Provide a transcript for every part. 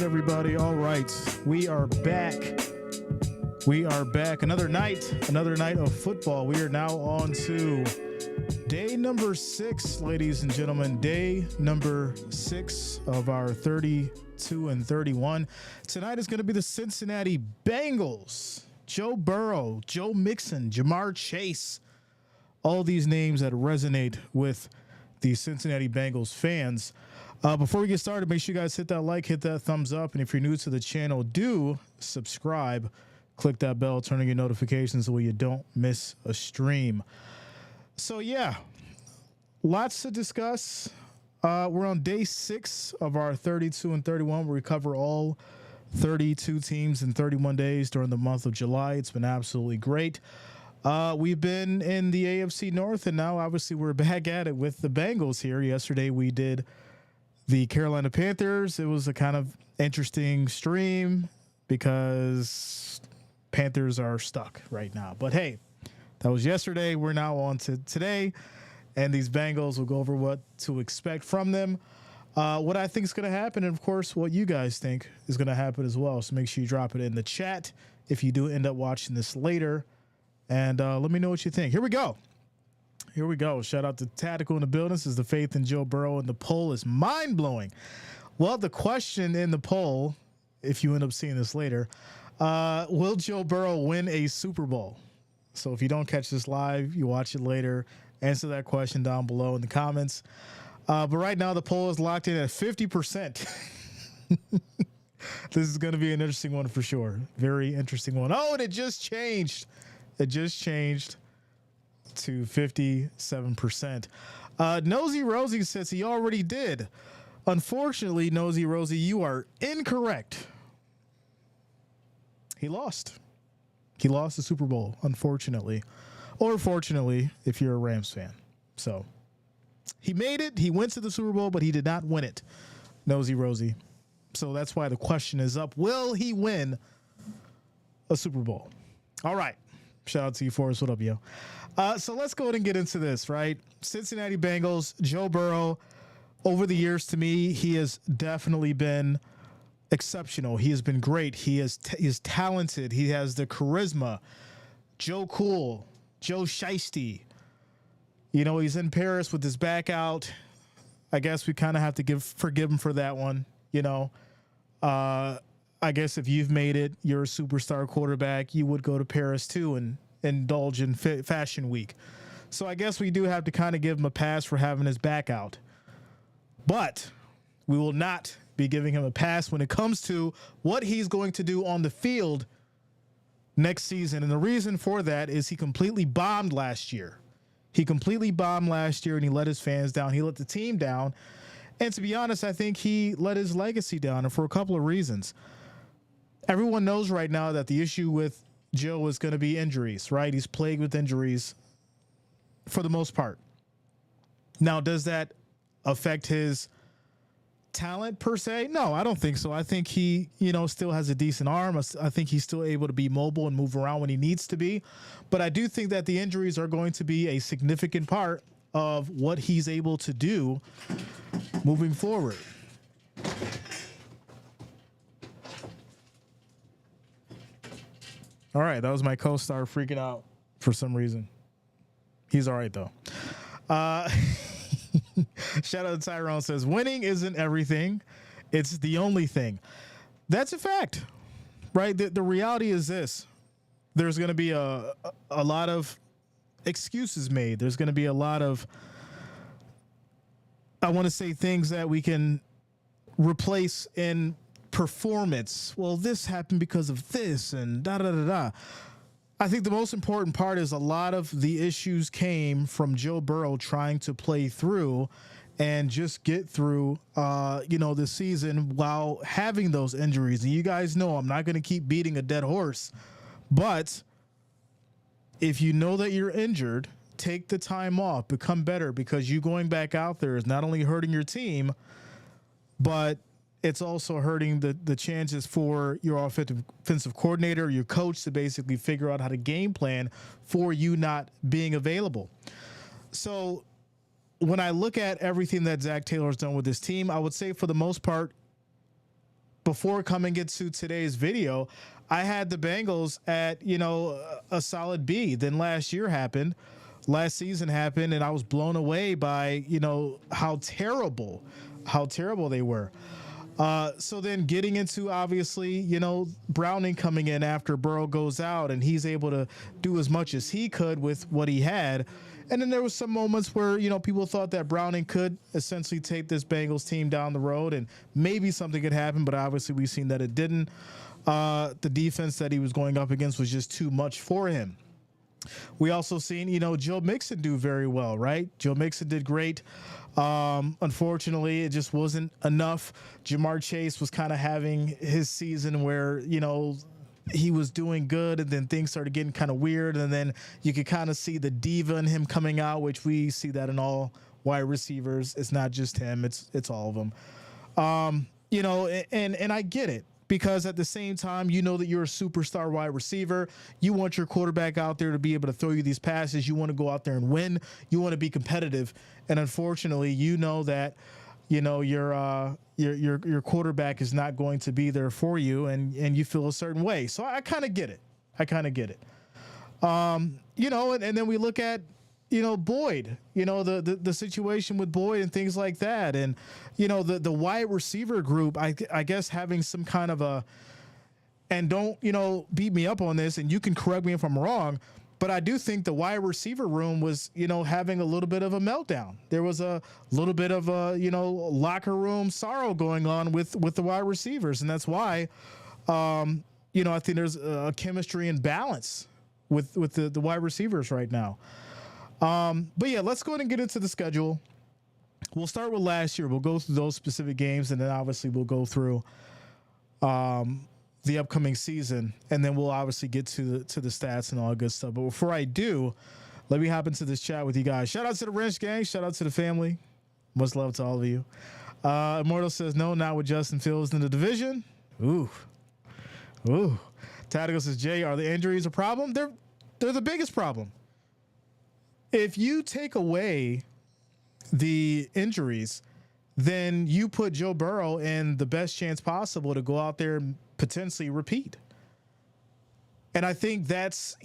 everybody? All right, we are back. We are back. Another night of football. We are now on to day number 6, ladies and gentlemen. Day number 6 of our 32 and 31. Tonight is going to be the Cincinnati Bengals. Joe Burrow, Joe Mixon, Jamar Chase. All these names that resonate with the Cincinnati Bengals fans. Before we get started, make sure you guys hit that like, hit that thumbs up. And if you're new to the channel, do subscribe. Click that bell, turn on your notifications so you don't miss a stream. So, yeah, lots to discuss. We're on day 6 of our 32 and 31, where we cover all 32 teams in 31 days during the month of July. It's been absolutely great. We've been in the AFC North, and now obviously we're back at it with the Bengals here. Yesterday we did the Carolina Panthers. It was a kind of interesting stream because Panthers are stuck right now. But hey, that was yesterday. We're now on to today, and these Bengals will go over what to expect from them, what I think is going to happen, and of course what you guys think is going to happen as well. So make sure you drop it in the chat if you do end up watching this later, and let me know what you think. Here we go. Shout out to Tactical in the building. This is the Faith in Joe Burrow, and the poll is mind-blowing. Well, the question in the poll, if you end up seeing this later, will Joe Burrow win a Super Bowl? So if you don't catch this live, you watch it later, answer that question down below in the comments. But right now, the poll is locked in at 50%. This is going to be an interesting one for sure. Very interesting one. Oh, and it just changed. To 57%. Nosy Rosie says he already did. Unfortunately, Nosy Rosie, you are incorrect. He lost. He lost the Super Bowl, unfortunately. Or fortunately, if you're a Rams fan. So he made it. He went to the Super Bowl, but he did not win it. Nosy Rosie. So that's why the question is up. Will he win a Super Bowl? All right. Shout out to you, Forrest. What up, yo? So let's go ahead and get into this, right? Cincinnati Bengals, Joe Burrow. Over the years, to me, he has definitely been exceptional. He has been great. He is talented. He has the charisma. Joe Cool, Joe Shiesty. You know, he's in Paris with his back out. I guess we kind of have to forgive him for that one. You know, I guess if you've made it, you're a superstar quarterback, you would go to Paris too and indulge in Fashion Week. So I guess we do have to kind of give him a pass for having his back out. But we will not be giving him a pass when it comes to what he's going to do on the field next season. And the reason for that is he completely bombed last year. And he let his fans down. He let the team down. And to be honest, I think he let his legacy down, and for a couple of reasons. Everyone knows right now that the issue with Joe is going to be injuries, right? He's plagued with injuries for the most part. Now, does that affect his talent per se? No, I don't think so. I think he, still has a decent arm. I think he's still able to be mobile and move around when he needs to be. But I do think that the injuries are going to be a significant part of what he's able to do moving forward. All right, that was my co-star freaking out for some reason. He's all right, though. Shout out to Tyrone says, winning isn't everything. It's the only thing. That's a fact, right? The reality is this. There's going to be a lot of excuses made. There's going to be a lot of, I want to say, things that we can replace in performance. Well, this happened because of this and da-da-da-da. I think the most important part is a lot of the issues came from Joe Burrow trying to play through and just get through, this season while having those injuries. And you guys know I'm not going to keep beating a dead horse, but if you know that you're injured, take the time off, become better, because you going back out there is not only hurting your team, but it's also hurting the chances for your offensive coordinator, your coach, to basically figure out how to game plan for you not being available. So when I look at everything that Zach Taylor's done with this team, I would say for the most part, before coming into today's video, I had the Bengals at, a solid B. Then last season happened, and I was blown away by, how terrible they were. So then getting into, obviously, Browning coming in after Burrow goes out, and he's able to do as much as he could with what he had. And then there was some moments where, people thought that Browning could essentially take this Bengals team down the road and maybe something could happen, but obviously we've seen that it didn't. The defense that he was going up against was just too much for him. We also seen, Joe Mixon do very well, right? Joe Mixon did great. Unfortunately, it just wasn't enough. Jamar Chase was kind of having his season where, he was doing good, and then things started getting kind of weird, and then you could kind of see the diva in him coming out, which we see that in all wide receivers. It's not just him; it's all of them. And I get it, because at the same time, that you're a superstar wide receiver. You want your quarterback out there to be able to throw you these passes. You want to go out there and win. You want to be competitive, and unfortunately, that. Your quarterback is not going to be there for you, and you feel a certain way. So I kind of get it. And then we look at, Boyd, the situation with Boyd and things like that. And, the wide receiver group, I guess having some kind of and don't, beat me up on this, and you can correct me if I'm wrong, but I do think the wide receiver room was, having a little bit of a meltdown. There was a little bit of a, locker room sorrow going on with the wide receivers. And that's why, I think there's a chemistry and balance with the wide receivers right now. But yeah, let's go ahead and get into the schedule. We'll start with last year. We'll go through those specific games, and then obviously we'll go through, the upcoming season, and then we'll obviously get to the stats and all that good stuff. But before I do, let me hop into this chat with you guys. Shout out to the Wrench Gang. Shout out to the family. Much love to all of you. Immortal says, no, not with Justin Fields in the division. Ooh. Tactical says, Jay, are the injuries a problem? They're the biggest problem. If you take away the injuries, then you put Joe Burrow in the best chance possible to go out there and potentially repeat. And I think that's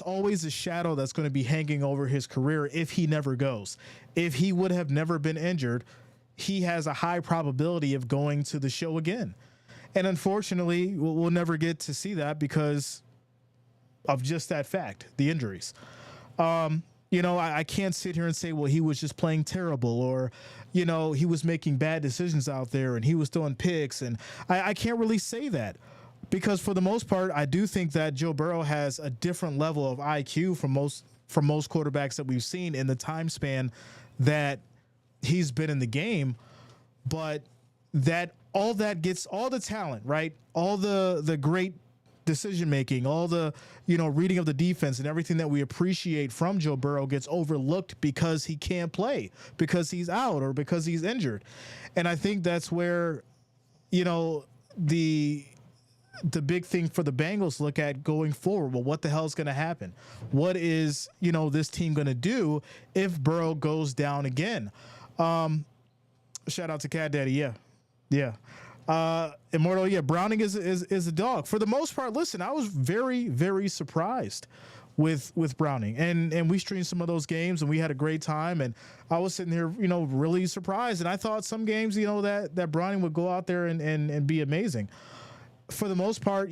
always a shadow that's going to be hanging over his career if he never goes. If he would have never been injured, he has a high probability of going to the show again. And unfortunately, we'll never get to see that because of just that fact, the injuries. I can't sit here and say, well, he was just playing terrible, or, he was making bad decisions out there and he was throwing picks. And I can't really say that, because for the most part, I do think that Joe Burrow has a different level of IQ from most quarterbacks that we've seen in the time span that he's been in the game. But all the talent, right? All the great decision making, all the reading of the defense and everything that we appreciate from Joe Burrow gets overlooked because he can't play, because he's out, or because he's injured. And I think that's where the big thing for the Bengals look at going forward. Well, what the hell is going to happen? What is this team going to do if Burrow goes down again? Shout out to Cat Daddy. Yeah. Immortal, yeah, Browning is a dog. For the most part, listen, I was very, very surprised with Browning. And we streamed some of those games, and we had a great time. And I was sitting here, really surprised. And I thought some games, that Browning would go out there and be amazing. For the most part,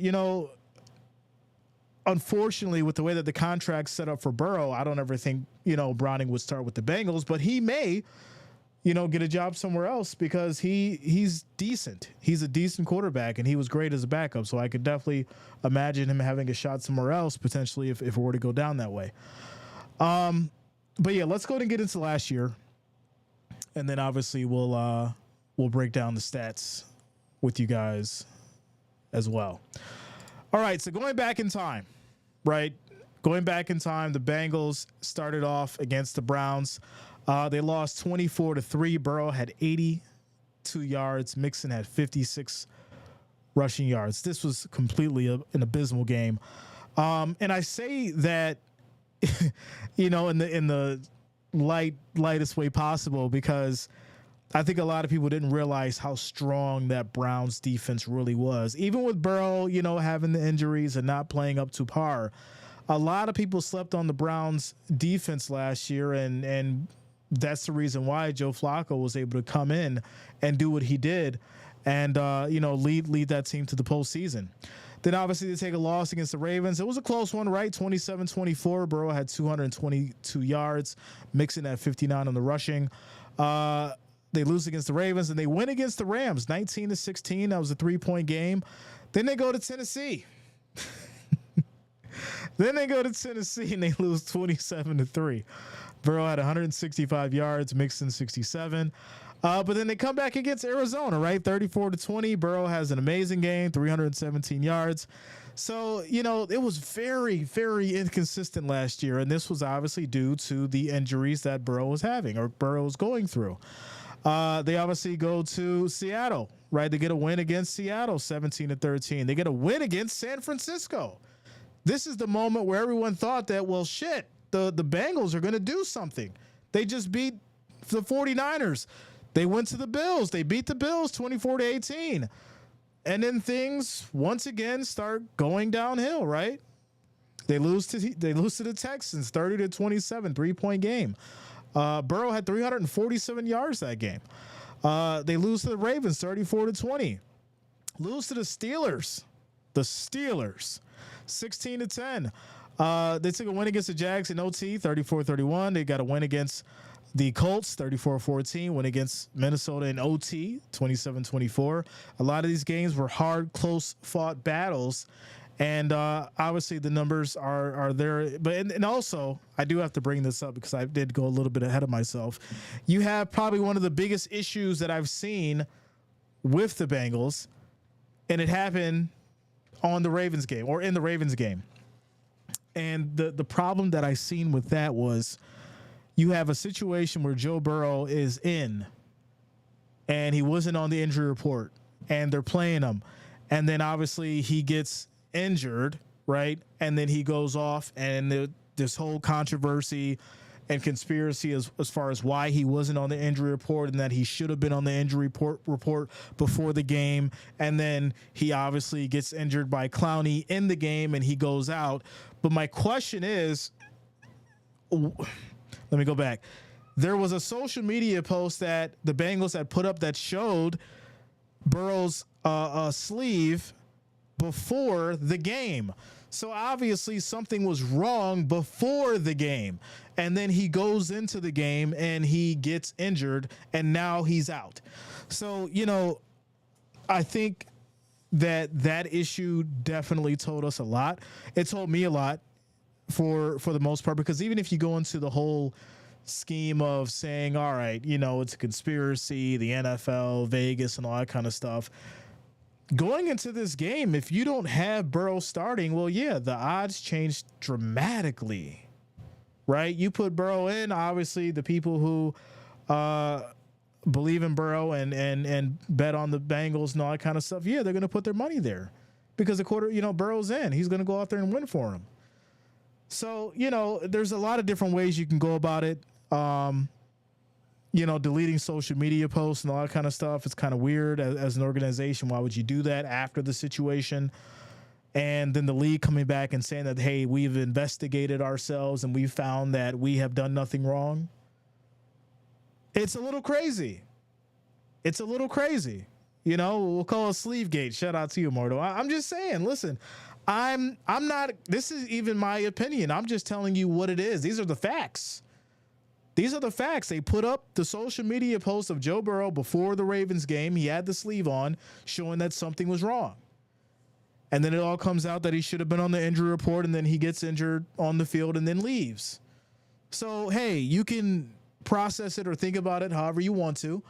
unfortunately, with the way that the contract's set up for Burrow, I don't ever think, Browning would start with the Bengals. But he may get a job somewhere else, because he's decent. He's a decent quarterback, and he was great as a backup. So I could definitely imagine him having a shot somewhere else, potentially, if it were to go down that way. But yeah, let's go ahead and get into last year, and then obviously we'll break down the stats with you guys as well. All right, so going back in time, right? Going back in time, the Bengals started off against the Browns. They lost 24-3. Burrow had 82 yards. Mixon had 56 rushing yards. This was completely an abysmal game. And I say that, in the lightest way possible, because I think a lot of people didn't realize how strong that Browns defense really was. Even with Burrow, having the injuries and not playing up to par, a lot of people slept on the Browns defense last year, and that's the reason why Joe Flacco was able to come in and do what he did and, lead that team to the postseason. Then obviously they take a loss against the Ravens. It was a close one, right? 27-24. Burrow had 222 yards, Mixon at 59 on the rushing. They lose against the Ravens, and they win against the Rams, 19-16. That was a 3-point game. Then they go to Tennessee. And they lose 27-3. Burrow had 165 yards, Mixon 67. But then they come back against Arizona, right? 34-20. Burrow has an amazing game, 317 yards. So, it was very, very inconsistent last year. And this was obviously due to the injuries that Burrow was having or Burrow was going through. They obviously go to Seattle, right? They get a win against Seattle, 17-13. They get a win against San Francisco. This is the moment where everyone thought that, well, shit, the Bengals are going to do something. They just beat the 49ers. They went to the Bills. They beat the Bills 24-18. And then things once again start going downhill, right? They lose to the Texans 30-27, 3-point game. Burrow had 347 yards that game. They lose to the Ravens 34-20. Lose to the Steelers. 16-10. They took a win against the Jags in OT 34-31. They got a win against the Colts 34-14. Win against Minnesota in OT 27-24. A lot of these games were hard, close fought battles. And obviously the numbers are there. But and also, I do have to bring this up because I did go a little bit ahead of myself. You have probably one of the biggest issues that I've seen with the Bengals, and it happened on the Ravens game or in the Ravens game. And the problem that I seen with that was you have a situation where Joe Burrow is in and he wasn't on the injury report and they're playing him. And then obviously he gets injured, right? And then he goes off and this whole controversy and conspiracy as far as why he wasn't on the injury report and that he should have been on the injury report before the game. And then he obviously gets injured by Clowney in the game and he goes out. But my question is, let me go back. There was a social media post that the Bengals had put up that showed Burrow's sleeve before the game. So obviously something was wrong before the game. And then he goes into the game and he gets injured and now he's out. So, I think that issue definitely told us a lot. It told me a lot for the most part, because even if you go into the whole scheme of saying, all right, it's a conspiracy, the NFL, Vegas, and all that kind of stuff, going into this game, if you don't have Burrow starting, well, yeah, the odds change dramatically, right? You put Burrow in, obviously the people who believe in Burrow and bet on the Bengals and all that kind of stuff, yeah, they're going to put their money there because Burrow's in. He's going to go out there and win for him. So, there's a lot of different ways you can go about it. Deleting social media posts and all that kind of stuff. It's kind of weird as an organization. Why would you do that after the situation? And then the league coming back and saying that, hey, we've investigated ourselves and we found that we have done nothing wrong. It's a little crazy. We'll call it Sleevegate. Shout out to you, Mordo. I'm just saying, listen, I'm not, this is even my opinion. I'm just telling you what it is. These are the facts. They put up the social media post of Joe Burrow before the Ravens game. He had the sleeve on, showing that something was wrong. And then it all comes out that he should have been on the injury report, and then he gets injured on the field and then leaves. So, hey, you can process it or think about it however you want to,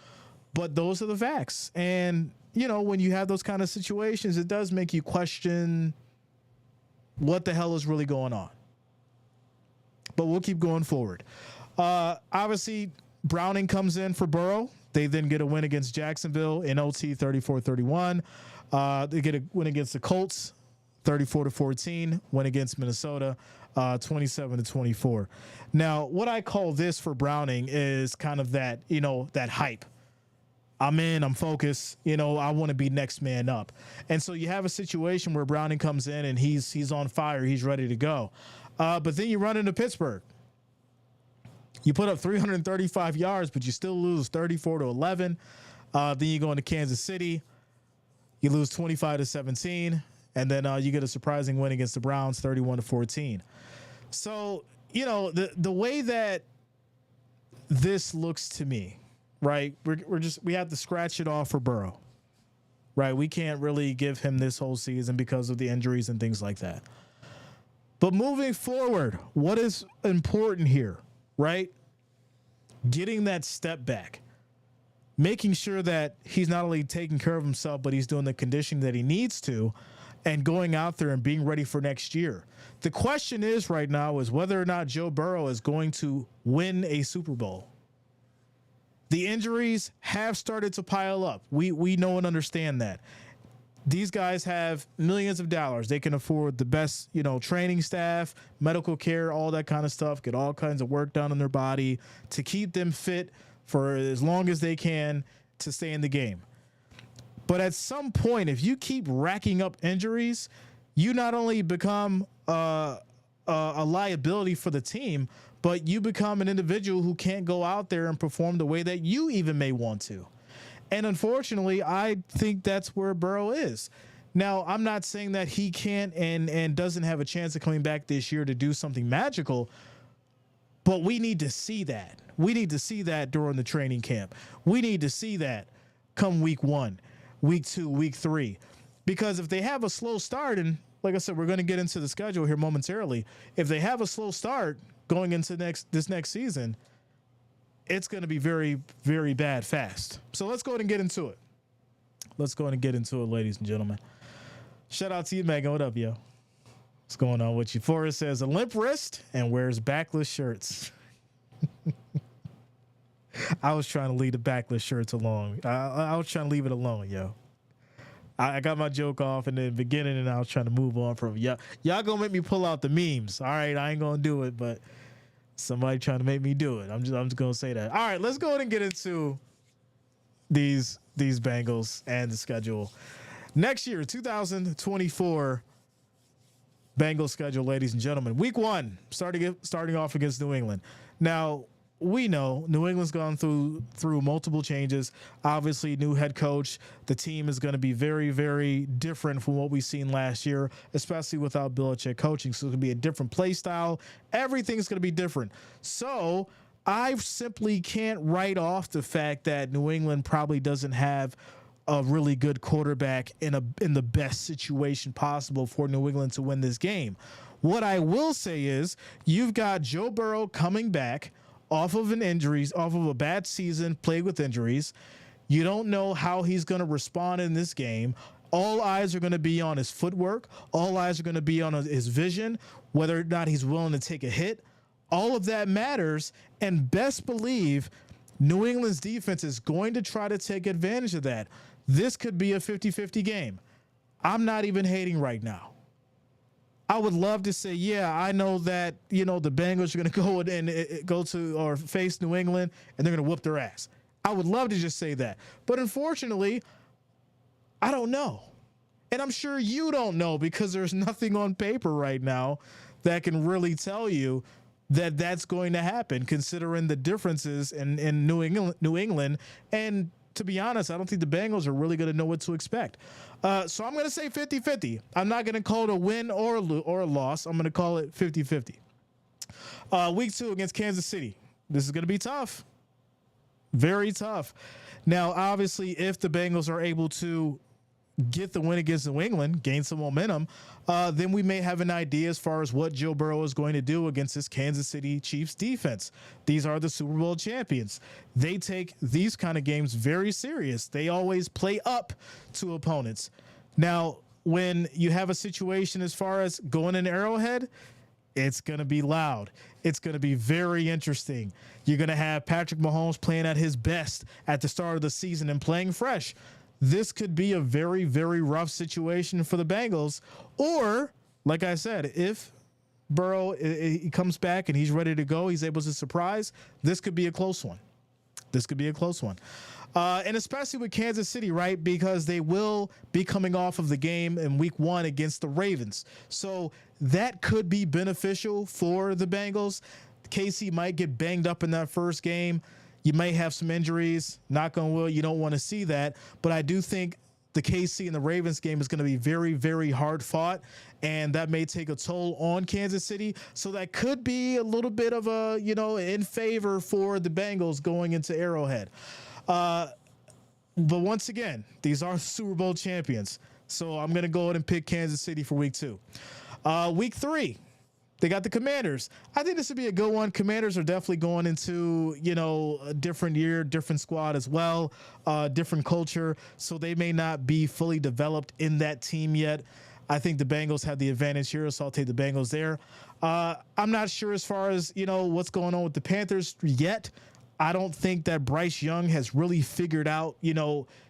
but those are the facts. And, when you have those kind of situations, it does make you question what the hell is really going on. But we'll keep going forward. Obviously, Browning comes in for Burrow. They then get a win against Jacksonville in OT 34-31. They get a win against the Colts 34-14. Win against Minnesota 27-24. Now, what I call this for Browning is kind of that, that hype, I'm in, I'm focused, I want to be next man up. And so you have a situation where Browning comes in and he's on fire, he's ready to go. But then you run into Pittsburgh. You put up 335 yards, but you still lose 34-11. Then you go into Kansas City, you lose 25-17, and then you get a surprising win against the Browns, 31-14. So, the way that this looks to me, right? We have to scratch it off for Burrow, right? We can't really give him this whole season because of the injuries and things like that. But moving forward, what is important here, right? Getting that step back, making sure that he's not only taking care of himself, but he's doing the conditioning that he needs to, and going out there and being ready for next year. The question is right now is whether or not Joe Burrow is going to win a Super Bowl. The injuries have started to pile up. We know and understand that. These guys have millions of dollars. They can afford the best, training staff, medical care, all that kind of stuff, get all kinds of work done on their body to keep them fit for as long as they can to stay in the game. But at some point, if you keep racking up injuries, you not only become a liability for the team, but you become an individual who can't go out there and perform the way that you even may want to. And unfortunately, I think that's where Burrow is. Now, I'm not saying that he can't and doesn't have a chance of coming back this year to do something magical, but we need to see that. We need to see that during the training camp. We need to see that come week 1, week 2, week 3. Because if they have a slow start, and like I said, we're going to get into the schedule here momentarily. If they have a slow start going into this next season, it's going to be very, very bad fast. So let's go ahead and get into it. Ladies and gentlemen. Shout out to you, Megan. What up, yo? What's going on with you? Forrest says a limp wrist and wears backless shirts. I was trying to leave the backless shirts alone. I was trying to leave it alone, yo. I got my joke off in the beginning, and I was trying to move on from y'all gonna make me pull out the memes. All right, I ain't gonna do it, but somebody trying to make me do it. I'm just gonna say that. All right, let's go ahead and get into these Bengals and the schedule. Next year, 2024 Bengals schedule, ladies and gentlemen. Week 1, starting off against New England. Now, we know New England's gone through multiple changes. Obviously, new head coach. The team is going to be very, very different from what we've seen last year, especially without Belichick coaching. So it's going to be a different play style. Everything's going to be different. So I simply can't write off the fact that New England probably doesn't have a really good quarterback in the best situation possible for New England to win this game. What I will say is you've got Joe Burrow coming back off of a bad season, played with injuries. You don't know how he's going to respond in this game. All eyes are going to be on his footwork. All eyes are going to be on his vision, whether or not he's willing to take a hit. All of that matters, and best believe New England's defense is going to try to take advantage of that. This could be a 50-50 game. I'm not even hating right now. I would love to say, yeah, I know that, the Bengals are going to go to or face New England and they're going to whoop their ass. I would love to just say that. But unfortunately, I don't know. And I'm sure you don't know because there's nothing on paper right now that can really tell you that that's going to happen, considering the differences in New England. And to be honest, I don't think the Bengals are really going to know what to expect. So I'm going to say 50-50. I'm not going to call it a win or a loss. I'm going to call it 50-50. Week 2 against Kansas City. This is going to be tough. Very tough. Now, obviously, if the Bengals are able to get the win against New England, gain some momentum, then we may have an idea as far as what Joe Burrow is going to do against this Kansas City Chiefs defense. These are the Super Bowl champions. They take these kind of games very serious. They always play up to opponents. Now, when you have a situation as far as going in Arrowhead, it's going to be loud. It's going to be very interesting. You're going to have Patrick Mahomes playing at his best at the start of the season and playing fresh. This could be a very, very rough situation for the Bengals. Or, like I said, if Burrow he comes back and he's ready to go, he's able to surprise, this could be a close one. And especially with Kansas City, right? Because they will be coming off of the game in week 1 against the Ravens. So that could be beneficial for the Bengals. KC might get banged up in that first game. You may have some injuries. Knock on wood, you don't want to see that. But I do think the KC and the Ravens game is going to be very, very hard fought, and that may take a toll on Kansas City. So that could be a little bit of a, in favor for the Bengals going into Arrowhead. But once again, these are Super Bowl champions. So I'm going to go ahead and pick Kansas City for week 2. Week 3. They got the Commanders. I think this would be a good one. Commanders are definitely going into, a different year, different squad as well, different culture. So they may not be fully developed in that team yet. I think the Bengals have the advantage here, so I'll take the Bengals there. I'm not sure as far as, what's going on with the Panthers yet. I don't think that Bryce Young has really figured out,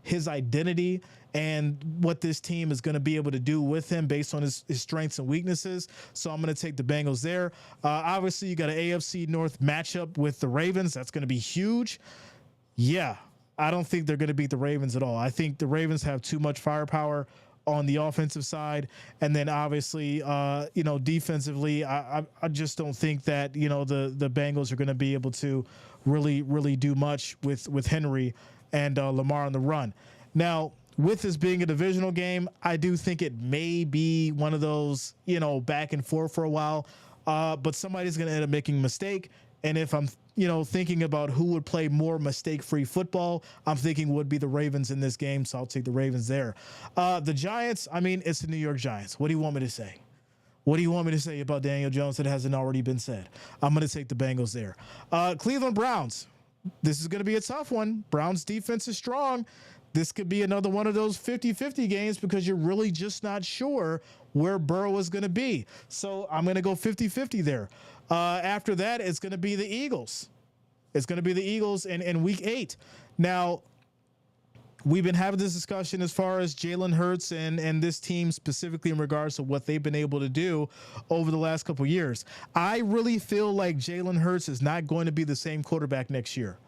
his identity and what this team is going to be able to do with him based on his strengths and weaknesses. So I'm going to take the Bengals there. Obviously, you got an AFC North matchup with the Ravens. That's going to be huge. Yeah, I don't think they're going to beat the Ravens at all. I think the Ravens have too much firepower on the offensive side. And then obviously, defensively, I just don't think that, the Bengals are going to be able to really do much with Henry and Lamar on the run. Now, with this being a divisional game, I do think it may be one of those, back and forth for a while. But somebody's going to end up making a mistake. And if I'm, thinking about who would play more mistake-free football, I'm thinking would be the Ravens in this game. So I'll take the Ravens there. The Giants, it's the New York Giants. What do you want me to say? What do you want me to say about Daniel Jones that hasn't already been said? I'm going to take the Bengals there. Cleveland Browns. This is going to be a tough one. Browns defense is strong. This could be another one of those 50-50 games because you're really just not sure where Burrow is going to be. So I'm going to go 50-50 there. After that, it's going to be the Eagles. It's going to be the Eagles in week 8. Now, we've been having this discussion as far as Jalen Hurts and this team specifically in regards to what they've been able to do over the last couple of years. I really feel like Jalen Hurts is not going to be the same quarterback next year.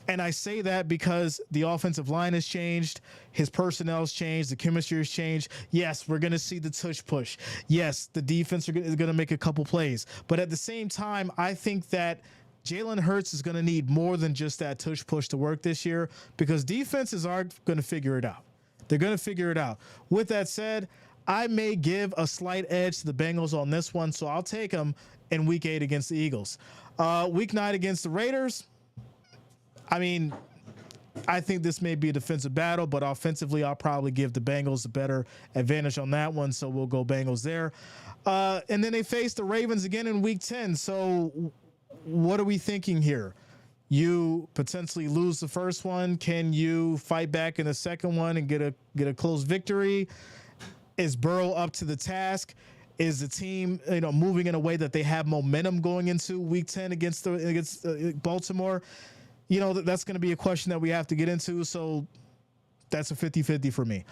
And I say that because the offensive line has changed, his personnel's changed, the chemistry has changed. Yes, we're going to see the tush push. Yes, the defense is going to make a couple plays. But at the same time, I think that Jalen Hurts is going to need more than just that tush push to work this year because defenses are going to figure it out. They're going to figure it out. With that said, I may give a slight edge to the Bengals on this one, so I'll take them in week 8 against the Eagles. Week 9 against the Raiders. I think this may be a defensive battle, but offensively, I'll probably give the Bengals a better advantage on that one, so we'll go Bengals there. And then they face the Ravens again in week 10. So what are we thinking here? You potentially lose the first one. Can you fight back in the second one and get a close victory? Is Burrow up to the task? Is the team, moving in a way that they have momentum going into week 10 against Baltimore? That's going to be a question that we have to get into. So that's a 50-50 for me.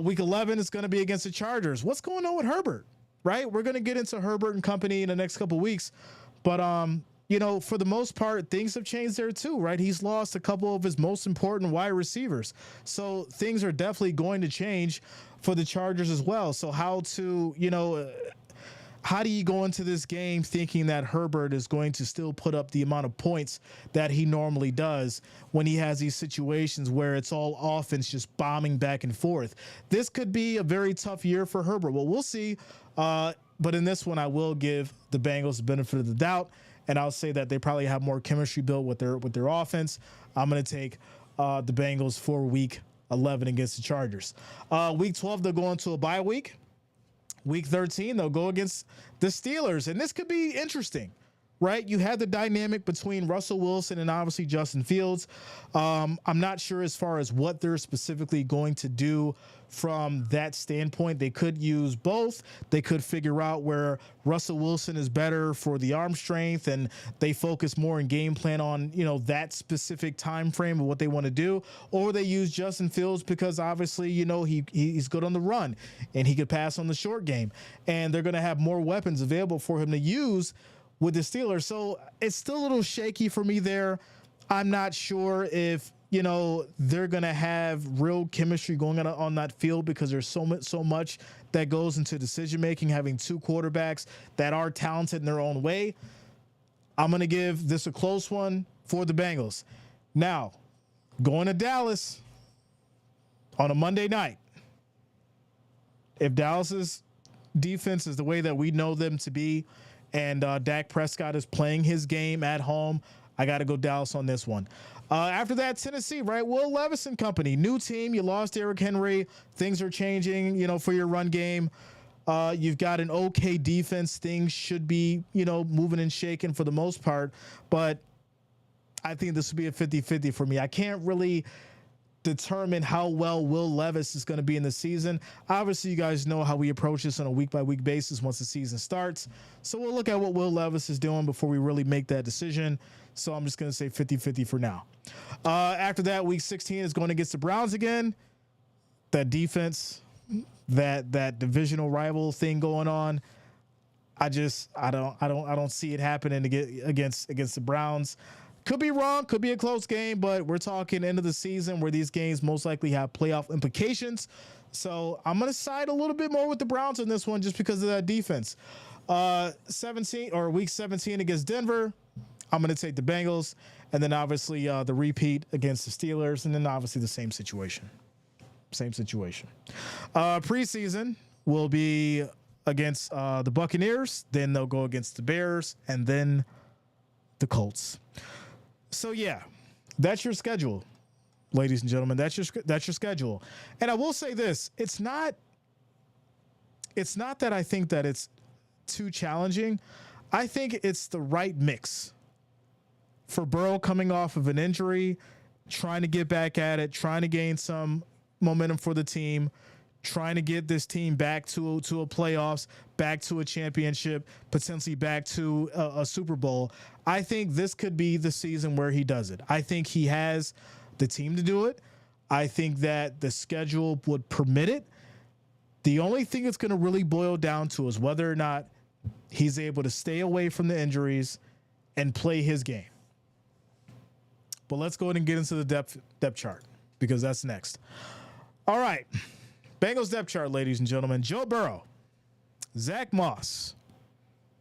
Week 11 is going to be against the Chargers. What's going on with Herbert, right? We're going to get into Herbert and company in the next couple of weeks. But, for the most part, things have changed there too, right? He's lost a couple of his most important wide receivers. So things are definitely going to change for the Chargers as well. So how do you go into this game thinking that Herbert is going to still put up the amount of points that he normally does when he has these situations where it's all offense just bombing back and forth? This could be a very tough year for Herbert. Well, we'll see. But in this one, I will give the Bengals the benefit of the doubt, and I'll say that they probably have more chemistry built with their offense. I'm going to take the Bengals for week 11 against the Chargers. Week 12, they'll go into a bye week. Week 13, they'll go against the Steelers, and this could be interesting, right? You have the dynamic between Russell Wilson and obviously Justin Fields. I'm not sure as far as what they're specifically going to do from that standpoint. They could use both. They could figure out where Russell Wilson is better for the arm strength, and they focus more in game plan on, that specific time frame of what they want to do. Or they use Justin Fields because obviously, he's good on the run and he could pass on the short game, and they're going to have more weapons available for him to use with the Steelers. So it's still a little shaky for me there. I'm not sure if, they're going to have real chemistry going on that field because there's so much that goes into decision making, having two quarterbacks that are talented in their own way. I'm going to give this a close one for the Bengals. Now, going to Dallas on a Monday night. If Dallas's defense is the way that we know them to be and Dak Prescott is playing his game at home, I got to go Dallas on this one. After that, Tennessee, right? Will Levis and company. New team. You lost Derrick Henry. Things are changing, for your run game. You've got an okay defense. Things should be, moving and shaking for the most part. But I think this will be a 50-50 for me. I can't really determine how well Will Levis is going to be in the season. Obviously, you guys know how we approach this on a week-by-week basis once the season starts. So we'll look at what Will Levis is doing before we really make that decision. So I'm just going to say 50-50 for now. After that, week 16 is going against the Browns again. That defense, that divisional rival thing going on. I don't see it happening against the Browns. Could be wrong, could be a close game, but we're talking end of the season where these games most likely have playoff implications. So I'm going to side a little bit more with the Browns on this one just because of that defense. Week 17 against Denver, I'm going to take the Bengals. And then obviously the repeat against the Steelers, and then obviously the same situation. Preseason will be against the Buccaneers. Then they'll go against the Bears and then the Colts. So yeah, that's your schedule, ladies and gentlemen. That's your schedule. And I will say this: it's not that I think that it's too challenging. I think it's the right mix for Burrow coming off of an injury, trying to get back at it, trying to gain some momentum for the team, trying to get this team back to a playoffs, back to a championship, potentially back to a Super Bowl. I think this could be the season where he does it. I think he has the team to do it. I think that the schedule would permit it. The only thing it's going to really boil down to is whether or not he's able to stay away from the injuries and play his game. But let's go ahead and get into the depth chart because that's next. All right. Bengals depth chart, ladies and gentlemen. Joe Burrow, Zach Moss,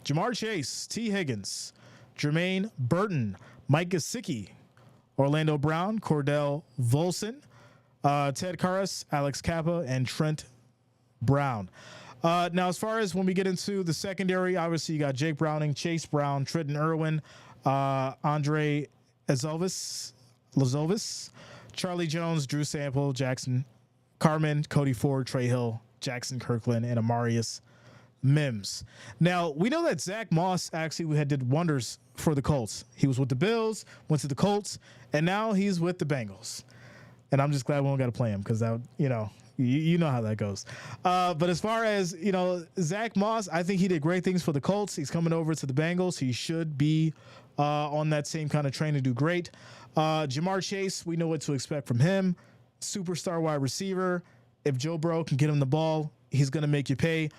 Jamar Chase, T. Higgins, Jermaine Burton, Mike Gesicki, Orlando Brown, Cordell Volson, Ted Karras, Alex Kappa, and Trent Brown. Now, as far as when we get into the secondary, obviously you got Jake Browning, Chase Brown, Trenton Irwin, Andre Lazovis, Charlie Jones, Drew Sample, Jackson Carmen, Cody Ford, Trey Hill, Jackson Kirkland, and Amarius Mims. Now, we know that Zach Moss actually did wonders for the Colts. He was with the Bills, went to the Colts, and now he's with the Bengals. And I'm just glad we don't got to play him because that, you know how that goes. But as far as, Zach Moss, I think he did great things for the Colts. He's coming over to the Bengals. He should be on that same kind of train to do great. Jamar Chase, we know what to expect from him. Superstar wide receiver. If Joe Burrow can get him the ball, he's going to make you pay.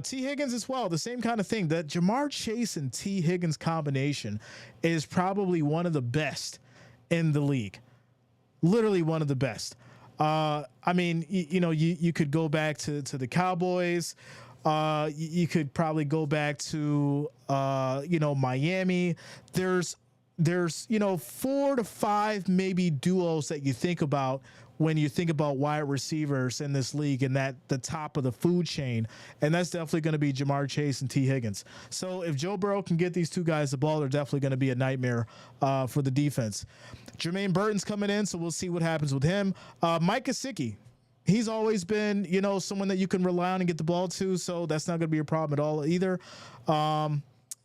T. Higgins as well, the same kind of thing. That Jamar Chase and T. Higgins combination is probably one of the best in the league. Literally one of the best. I mean, you could go back to the Cowboys. You could probably go back to, Miami. There's 4 to 5 maybe duos that you think about when you think about wide receivers in this league and that the top of the food chain. And that's definitely going to be Jamar Chase and T. Higgins. So if Joe Burrow can get these two guys the ball, they're definitely going to be a nightmare for the defense. Jermaine Burton's coming in, so we'll see what happens with him. Mike Gesicki, he's always been, someone that you can rely on and get the ball to, so that's not going to be a problem at all either.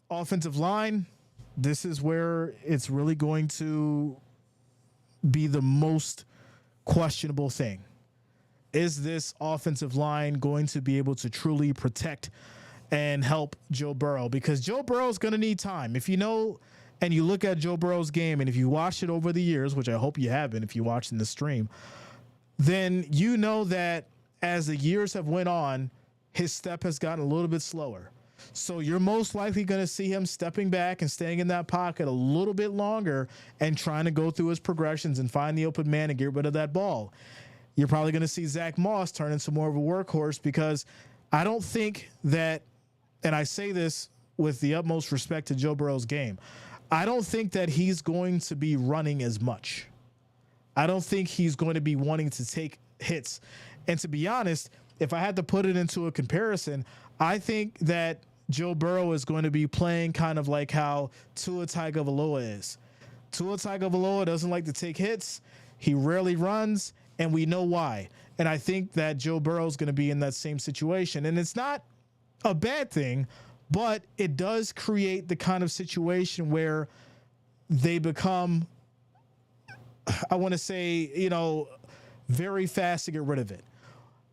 Offensive line, this is where it's really going to be the most questionable thing. Is this offensive line going to be able to truly protect and help Joe Burrow? Because Joe Burrow is going to need time. If you know and you look at Joe Burrow's game, and if you watched it over the years, which I hope you have been if you watched in the stream, then you know that as the years have went on, his step has gotten a little bit slower. So you're most likely going to see him stepping back and staying in that pocket a little bit longer and trying to go through his progressions and find the open man and get rid of that ball. You're probably going to see Zach Moss turn into more of a workhorse, because I don't think that, and I say this with the utmost respect to Joe Burrow's game, I don't think that he's going to be running as much. I don't think he's going to be wanting to take hits. And to be honest, if I had to put it into a comparison, I think that Joe Burrow is going to be playing kind of like how Tua Tagovailoa is. Tua Tagovailoa doesn't like to take hits. He rarely runs, and we know why. And I think that Joe Burrow is going to be in that same situation. And it's not a bad thing, but it does create the kind of situation where they become, I want to say, very fast to get rid of it.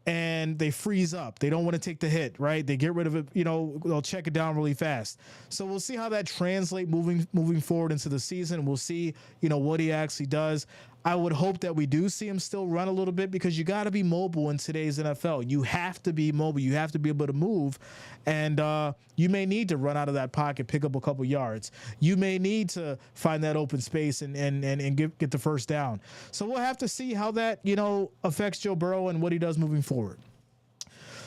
And they freeze up. They don't want to take the hit, right? They get rid of it, they'll check it down really fast. So we'll see how that translates moving forward into the season. We'll see, what he actually does. I would hope that we do see him still run a little bit, because you got to be mobile in today's NFL. You have to be mobile. You have to be able to move. And you may need to run out of that pocket, pick up a couple yards. You may need to find that open space and get the first down. So we'll have to see how that, affects Joe Burrow and what he does moving forward.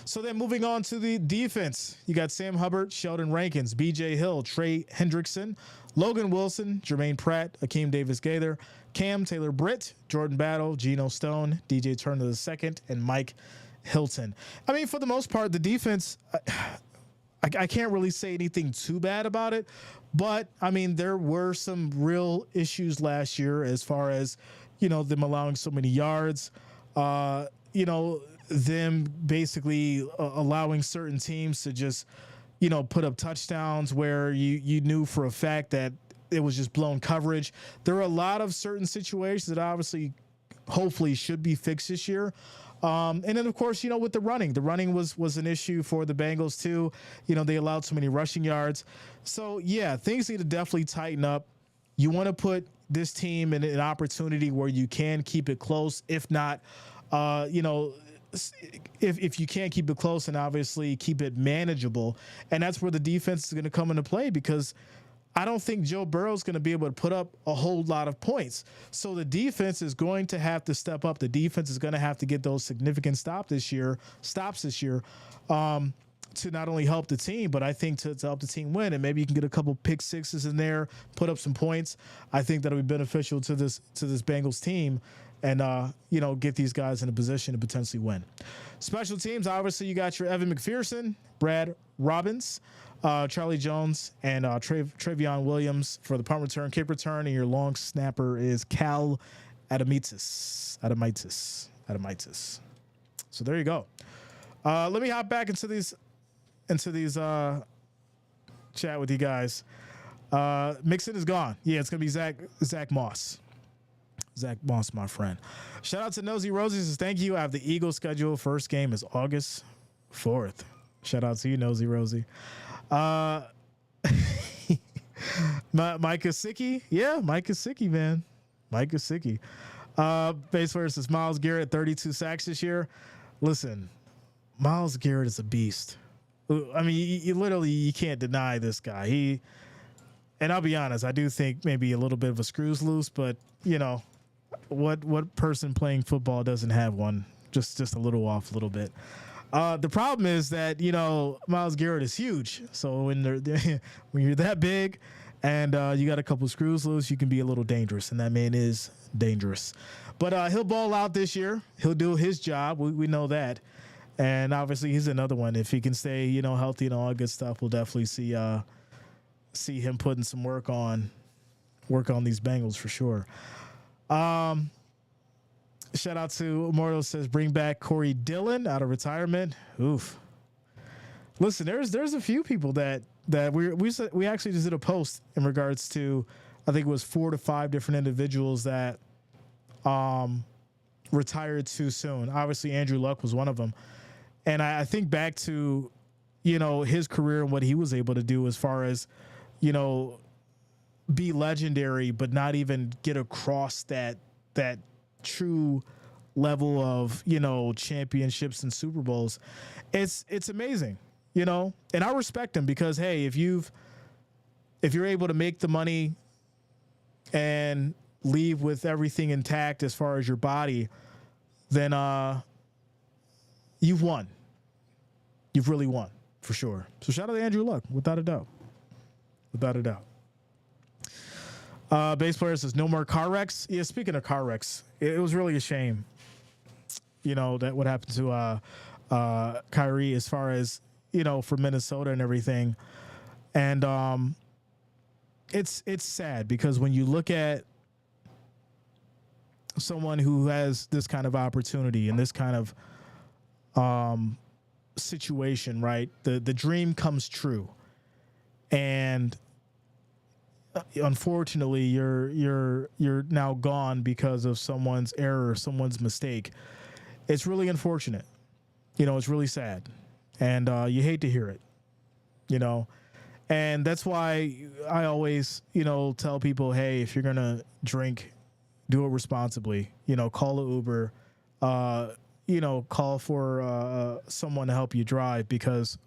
So then moving on to the defense, you got Sam Hubbard, Sheldon Rankins, B.J. Hill, Trey Hendrickson, Logan Wilson, Jermaine Pratt, Akeem Davis-Gaither, Cam Taylor-Britt, Jordan Battle, Geno Stone, DJ Turner II, and Mike Hilton. I mean, for the most part, the defense, I can't really say anything too bad about it, but I mean, there were some real issues last year as far as, them allowing so many yards, them basically allowing certain teams to just, put up touchdowns where you knew for a fact that it was just blown coverage. There are a lot of certain situations that obviously, hopefully, should be fixed this year. And then, of course, with the running was an issue for the Bengals too. They allowed so many rushing yards. So, yeah, things need to definitely tighten up. You want to put this team in an opportunity where you can keep it close. If not, if you can't keep it close, and obviously keep it manageable. And that's where the defense is going to come into play, because I don't think Joe Burrow is going to be able to put up a whole lot of points. So the defense is going to have to step up. The defense is going to have to get those significant stops this year, to not only help the team, but I think to help the team win. And maybe you can get a couple pick sixes in there, put up some points. I think that'll be beneficial to this Bengals team, and get these guys in a position to potentially win. Special teams, obviously, you got your Evan McPherson, Brad Robbins, Charlie Jones, and Travion Williams for the punt return, kick return, and your long snapper is Cal Adamitis. So there you go. Let me hop back into these chat with you guys. Mixon is gone. Yeah, it's gonna be Zach Moss. Zach Moss, my friend. Shout out to Nosy Rosie. Says, thank you. I have the Eagles schedule. First game is August 4th. Shout out to you, Nosy Rosie. Mike Gesicki. Yeah, Mike Gesicki, man. Mike Gesicki. Base versus Myles Garrett, 32 sacks this year. Listen, Myles Garrett is a beast. I mean, you literally can't deny this guy. And I'll be honest, I do think maybe a little bit of a screws loose, but what person playing football doesn't have one? Just a little off a little bit. The problem is that, Myles Garrett is huge. So when you're that big and you got a couple screws loose, you can be a little dangerous, and that man is dangerous. But he'll ball out this year. He'll do his job. We know that. And obviously he's another one. If he can stay, healthy and all that good stuff, we'll definitely see him putting some work on these Bengals for sure. Shout out to Immortal, says bring back Corey Dillon out of retirement. Oof. Listen, there's a few people that we actually just did a post in regards to, I think it was 4 to 5 different individuals that retired too soon. Obviously Andrew Luck was one of them. And I think back to, his career and what he was able to do as far as, be legendary, but not even get across that true level of, championships and Super Bowls. It's amazing. and I respect him because, hey, if you're able to make the money and leave with everything intact as far as your body, then you've won. You've really won for sure. So shout out to Andrew Luck, without a doubt. Without a doubt. Bass player says no more car wrecks. Yeah, speaking of car wrecks, it was really a shame, that what happened to Kyrie as far as, for Minnesota and everything. And it's sad because when you look at someone who has this kind of opportunity and this kind of situation, right? The dream comes true. And unfortunately, you're now gone because of someone's error, someone's mistake. It's really unfortunate. It's really sad. And you hate to hear it, And that's why I always, tell people, hey, if you're going to drink, do it responsibly. Call an Uber, call for someone to help you drive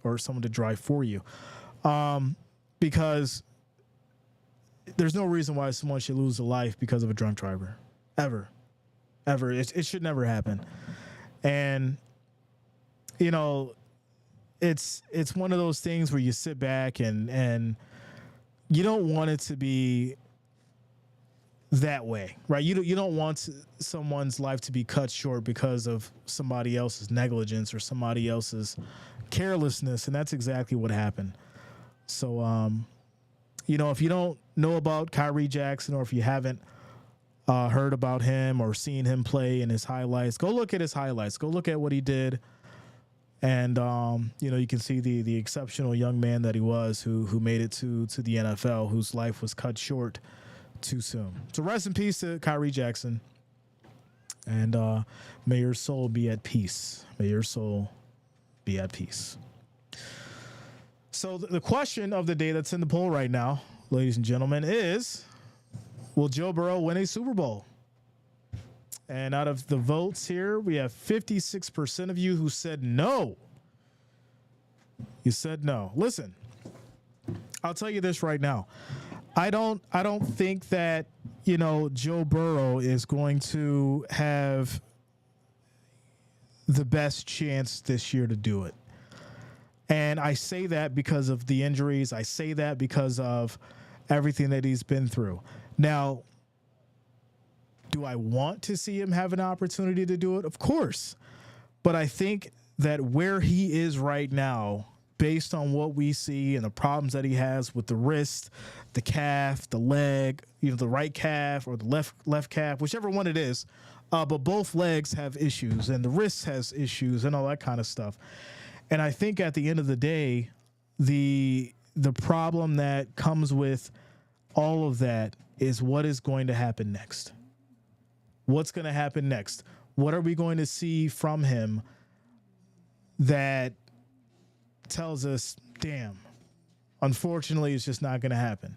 or someone to drive for you. Because there's no reason why someone should lose a life because of a drunk driver. Ever. It should never happen. And, it's one of those things where you sit back and you don't want it to be that way, right? You don't want someone's life to be cut short because of somebody else's negligence or somebody else's carelessness, and that's exactly what happened. So, if you don't know about Kyrie Jackson, or if you haven't heard about him or seen him play in his highlights, go look at his highlights. Go look at what he did. And, you can see the exceptional young man that he was who made it to the NFL, whose life was cut short too soon. So rest in peace to Kyrie Jackson. And may your soul be at peace. May your soul be at peace. So the question of the day that's in the poll right now, ladies and gentlemen, is, will Joe Burrow win a Super Bowl? And out of the votes here, we have 56% of you who said no. You said no. Listen, I'll tell you this right now. I don't think that, Joe Burrow is going to have the best chance this year to do it. And I say that because of the injuries. I say that because of everything that he's been through. Now, do I want to see him have an opportunity to do it? Of course. But I think that where he is right now, based on what we see and the problems that he has with the wrist, the calf, the leg, the right calf or the left calf, whichever one it is, but both legs have issues and the wrist has issues and all that kind of stuff. And I think at the end of the day, the problem that comes with all of that is what is going to happen next. What's going to happen next? What are we going to see from him that tells us, damn, unfortunately, it's just not going to happen?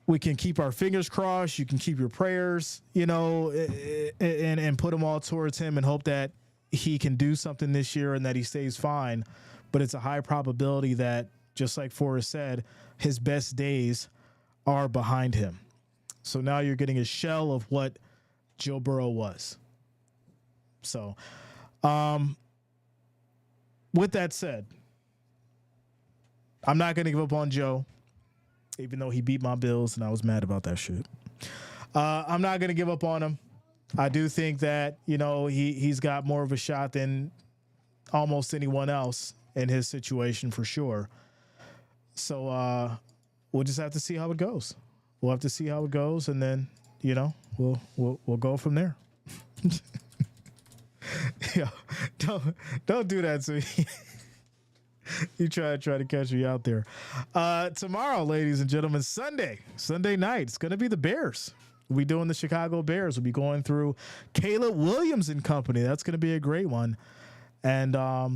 We can keep our fingers crossed. You can keep your prayers, and put them all towards him and hope that he can do something this year and that he stays fine. But it's a high probability that, just like Forrest said, his best days are behind him. So now you're getting a shell of what Joe Burrow was. So, with that said, I'm not going to give up on Joe, even though he beat my Bills and I was mad about that shit. I'm not going to give up on him. I do think that, he's got more of a shot than almost anyone else in his situation for sure. So, we'll just have to see how it goes. We'll have to see how it goes, and then, we'll go from there. Yeah, don't do that to me. You try to catch me out there. Tomorrow, ladies and gentlemen, Sunday night, it's going to be the Bears. We'll be doing the Chicago Bears. We'll be going through Caleb Williams and company. That's going to be a great one. And, I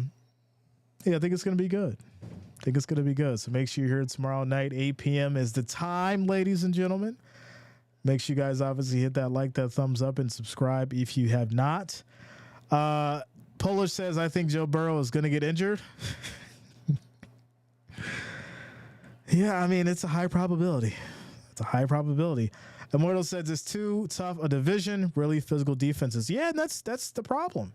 think it's going to be good. So make sure you're here tomorrow night. 8 p.m. is the time, ladies and gentlemen. Make sure you guys obviously hit that like, that thumbs up, and subscribe if you have not. Polish says, I think Joe Burrow is going to get injured. Yeah, I mean, it's a high probability. It's a high probability. Immortal says it's too tough a division, really physical defenses. Yeah, and that's the problem,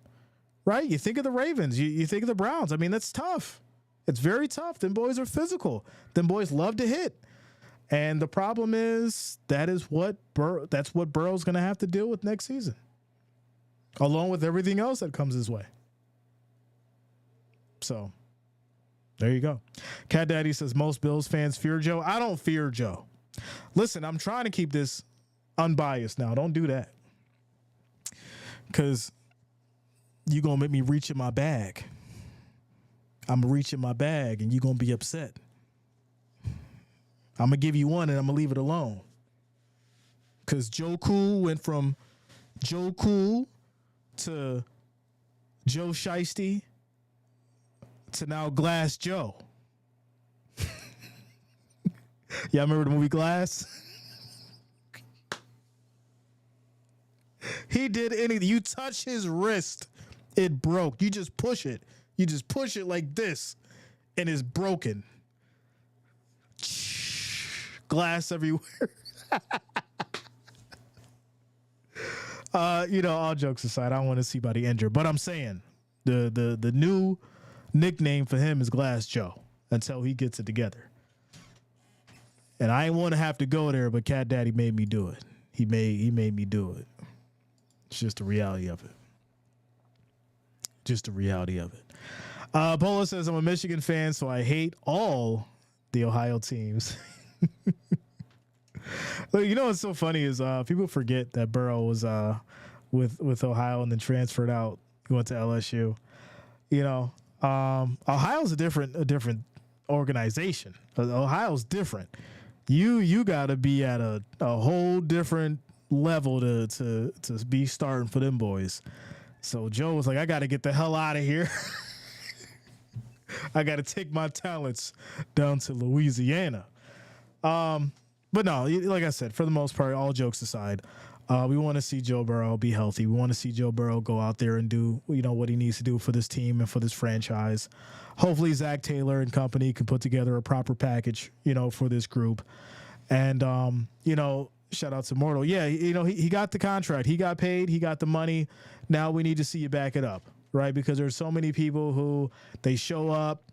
right? You think of the Ravens, you think of the Browns. I mean, that's tough. It's very tough. Them boys are physical. Them boys love to hit. And the problem is that's what Burrow's going to have to deal with next season, along with everything else that comes his way. So there you go. Cat Daddy says most Bills fans fear Joe. I don't fear Joe. Listen, I'm trying to keep this unbiased now. Don't do that, because you're going to make me reach in my bag. I'm going to reach in my bag, and you're going to be upset. I'm going to give you one, and I'm going to leave it alone. Because Joe Cool went from Joe Cool to Joe Shiesty to now Glass Joe. Y'all remember the movie Glass? He did anything. You touch his wrist, it broke. You just push it. You just push it like this, and it's broken. Glass everywhere. All jokes aside, I don't want to see anybody injured, but I'm saying the new nickname for him is Glass Joe until he gets it together. And I ain't want to have to go there, but Cat Daddy made me do it. He made me do it. It's just the reality of it. Just the reality of it. Polo says, I'm a Michigan fan, so I hate all the Ohio teams. Look, you know what's so funny is people forget that Burrow was with Ohio and then transferred out. He went to LSU. Ohio's a different organization. Ohio's different. You got to be at a whole different level to be starting for them boys. So Joe was like, I got to get the hell out of here. I got to take my talents down to Louisiana. But no, like I said, for the most part, all jokes aside, we want to see Joe Burrow be healthy. We want to see Joe Burrow go out there and do, what he needs to do for this team and for this franchise. Hopefully Zach Taylor and company can put together a proper package, for this group. And, shout out to Mortal. Yeah, he got the contract. He got paid. He got the money. Now we need to see you back it up, right? Because there's so many people who they show up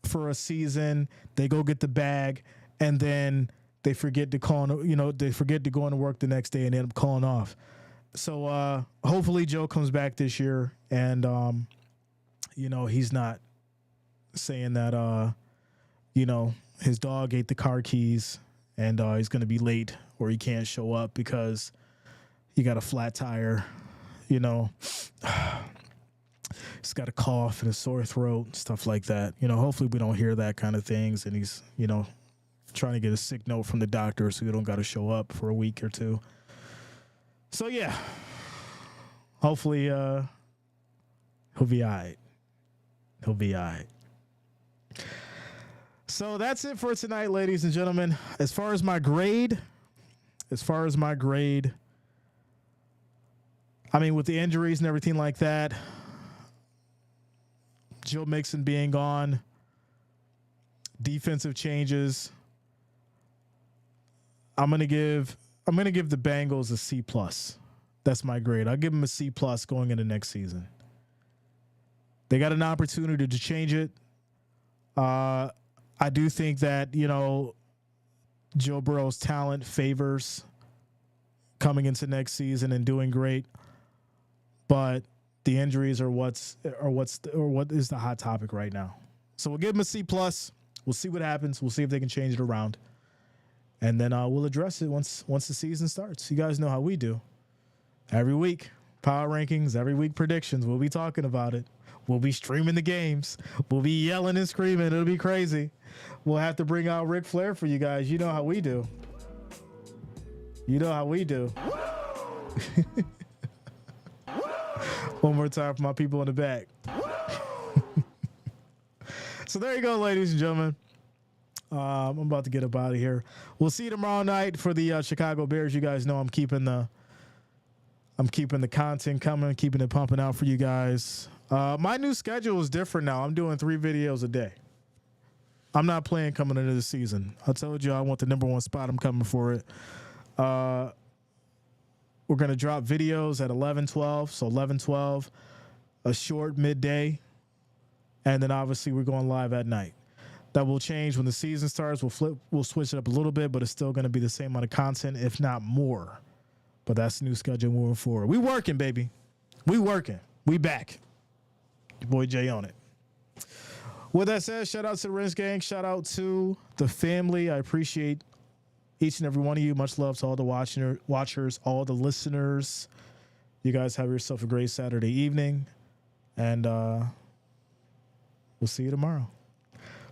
for a season, they go get the bag, and then they forget to call, they forget to go into work the next day and end up calling off. So hopefully Joe comes back this year, and he's not saying that his dog ate the car keys and he's going to be late or he can't show up because he got a flat tire. He's got a cough and a sore throat and stuff like that. Hopefully we don't hear that kind of things, and he's trying to get a sick note from the doctor so he don't got to show up for a week or two. So yeah, hopefully he'll be all right. He'll be all right. So that's it for tonight, ladies and gentlemen. As far as my grade, I mean, with the injuries and everything like that, Joe Mixon being gone, defensive changes, I'm gonna give the Bengals a C+. That's my grade. I'll give them a C+ going into next season. They got an opportunity to change it. I do think that, Joe Burrow's talent favors coming into next season and doing great, but the injuries are what is the hot topic right now. So we'll give them a C+. We'll see what happens. We'll see if they can change it around. And then we'll address it once the season starts. You guys know how we do. Every week, power rankings, every week predictions. We'll be talking about it. We'll be streaming the games. We'll be yelling and screaming. It'll be crazy. We'll have to bring out Ric Flair for you guys. You know how we do. One more time for my people in the back. So there you go, ladies and gentlemen. I'm about to get up out of here. We'll see you tomorrow night for the Chicago Bears. You guys know I'm keeping the content coming, keeping it pumping out for you guys. My new schedule is different now. I'm doing 3 videos a day. I'm not playing coming into the season. I told you I want the number one spot. I'm coming for it. We're going to drop videos at 11:12. So 11:12, a short midday. And then obviously we're going live at night. That will change when the season starts. We'll switch it up a little bit, but it's still going to be the same amount of content, if not more. But that's the new schedule moving forward. We working, baby. We working. We back. Your boy Jay on it. With that said, shout out to the Rinse Gang. Shout out to the family. I appreciate each and every one of you. Much love to all the watchers, all the listeners. You guys have yourself a great Saturday evening. And we'll see you tomorrow.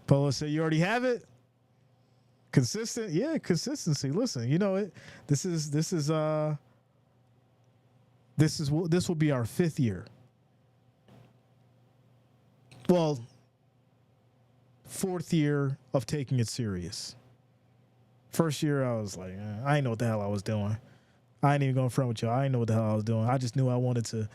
Polo said, you already have it? Consistent? Yeah, consistency. Listen, you know it. This will be our 5th year. Well, 4th year of taking it serious. First year, I was like, I didn't know what the hell I was doing. I ain't even going front with y'all. I didn't know what the hell I was doing. I just knew I wanted to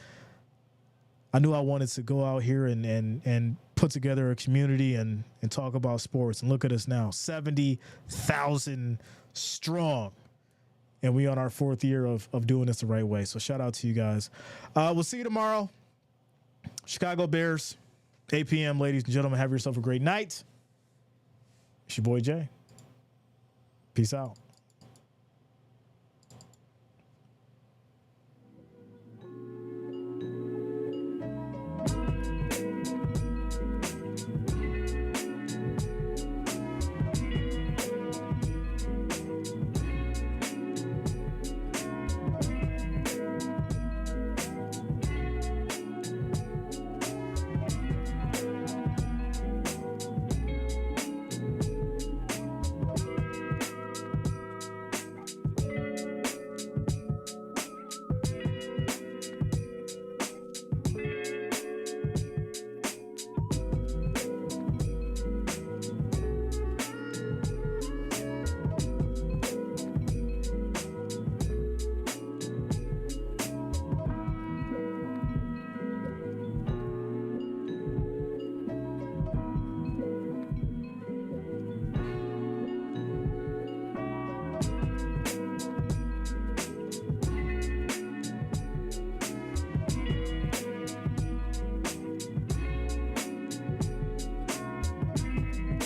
go out here and put together a community and talk about sports. And look at us now, 70,000 strong. And we on our 4th year of doing this the right way. So shout out to you guys. We'll see you tomorrow. Chicago Bears, 8 p.m., ladies and gentlemen. Have yourself a great night. It's your boy Jay. Peace out.